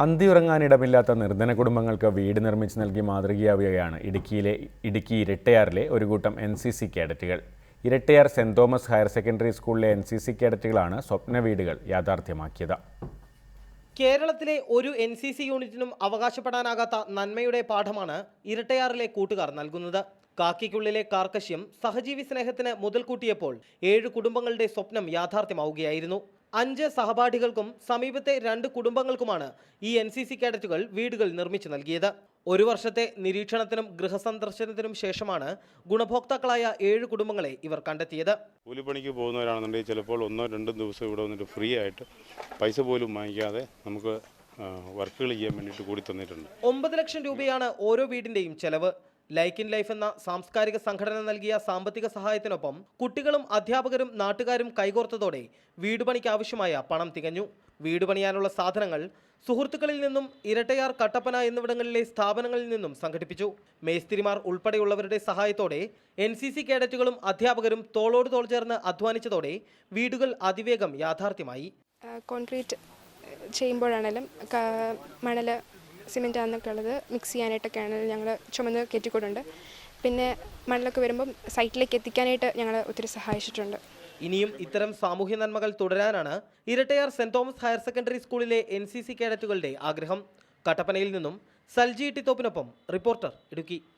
അന്തിയുറങ്ങാനിടമില്ലാത്ത നിർധന കുടുംബങ്ങൾക്ക് വീട് നിർമ്മിച്ച് നൽകി മാതൃകയാവുകയാണ് ഇടുക്കി ഇരട്ടയാറിലെ ഒരു കൂട്ടം NCC കേഡറ്റുകൾ. Erattayar saint Thomas higher secondary സ്കൂളിലെ NCC കേഡറ്റുകളാണ് സ്വപ്ന വീടുകൾ യാഥാർത്ഥ്യമാക്കിയത്. കേരളത്തിലെ ഒരു NCC യൂണിറ്റിനും അവകാശപ്പെടാനാകാത്ത നന്മയുടെ പാഠമാണ് ഇരട്ടയാറിലെ കൂട്ടുകാർ നൽകുന്നത്. കാക്കിക്കുള്ളിലെ കാർക്കശ്യം സഹജീവി സ്നേഹത്തിന് മുതൽക്കൂട്ടിയപ്പോൾ 7 കുടുംബങ്ങളുടെ സ്വപ്നം യാഥാർത്ഥ്യമാവുകയായിരുന്നു. 5 സഹപാഠികൾക്കും സമീപത്തെ 2 കുടുംബങ്ങൾക്കുമാണ് ഈ NCC കേഡറ്റുകൾ വീടുകൾ നിർമ്മിച്ചു നൽകിയത്. 1 വർഷത്തെ നിരീക്ഷണത്തിനും ഗൃഹസന്ദർശനത്തിനും ശേഷമാണ് ഗുണഭോക്താക്കളായ 7 കുടുംബങ്ങളെ ഇവർ കണ്ടെത്തിയത്. കൂലിപ്പണിക്ക് പോകുന്നവരാണെന്നുണ്ടെങ്കിൽ ചിലപ്പോൾ 1-2 ദിവസം ഇവിടെ വന്നിട്ട് ഫ്രീ ആയിട്ട് പൈസ പോലും വാങ്ങിക്കാതെ നമുക്ക് വർക്കുകൾ ചെയ്യാൻ വേണ്ടിയിട്ട് കൂടി തന്നിട്ടുണ്ട്. 9 ലക്ഷം രൂപയാണ് ഓരോ വീടിന്റെയും ചെലവ്. ലൈക്ക് ഇൻ ലൈഫ് എന്ന സാംസ്കാരിക സംഘടന നൽകിയ സാമ്പത്തിക സഹായത്തിനൊപ്പം കുട്ടികളും അധ്യാപകരും നാട്ടുകാരും കൈകോർത്തതോടെ വീടുപണിക്ക് ആവശ്യമായ പണം തികഞ്ഞു. വീട് പണിയാനുള്ള സാധനങ്ങൾ സുഹൃത്തുക്കളിൽ നിന്നും ഇരട്ടയാർ, കട്ടപ്പന എന്നിവിടങ്ങളിലെ സ്ഥാപനങ്ങളിൽ നിന്നും സംഘടിപ്പിച്ചു. മേസ്തിരിമാർ ഉൾപ്പെടെയുള്ളവരുടെ സഹായത്തോടെ NCC കേഡറ്റുകളും അധ്യാപകരും തോളോട് തോൾ ചേർന്ന് അധ്വാനിച്ചതോടെ വീടുകൾ അതിവേഗം യാഥാർത്ഥ്യമായി. കോൺക്രീറ്റ് ചെയ്യുമ്പോഴാണെങ്കിലും മണൽ, സിമെൻറ്റ് എന്നൊക്കെ ഉള്ളത് മിക്സ് ചെയ്യാനായിട്ടൊക്കെയാണ് ഞങ്ങൾ ചുമന്ന് കയറ്റിക്കൊണ്ടുണ്ട്. പിന്നെ മണലൊക്കെ വരുമ്പം സൈറ്റിലേക്ക് എത്തിക്കാനായിട്ട് ഞങ്ങൾ ഒത്തിരി സഹായിച്ചിട്ടുണ്ട്. ഇനിയും ഇത്തരം സാമൂഹ്യ നന്മകൾ തുടരാനാണ് Irattayar saint Thomas higher secondary സ്കൂളിലെ NCC കേഡറ്റുകളുടെ ആഗ്രഹം. കട്ടപ്പനയിൽ നിന്നും സൽജി ടിത്തോപ്പിനൊപ്പം റിപ്പോർട്ടർ, ഇടുക്കി.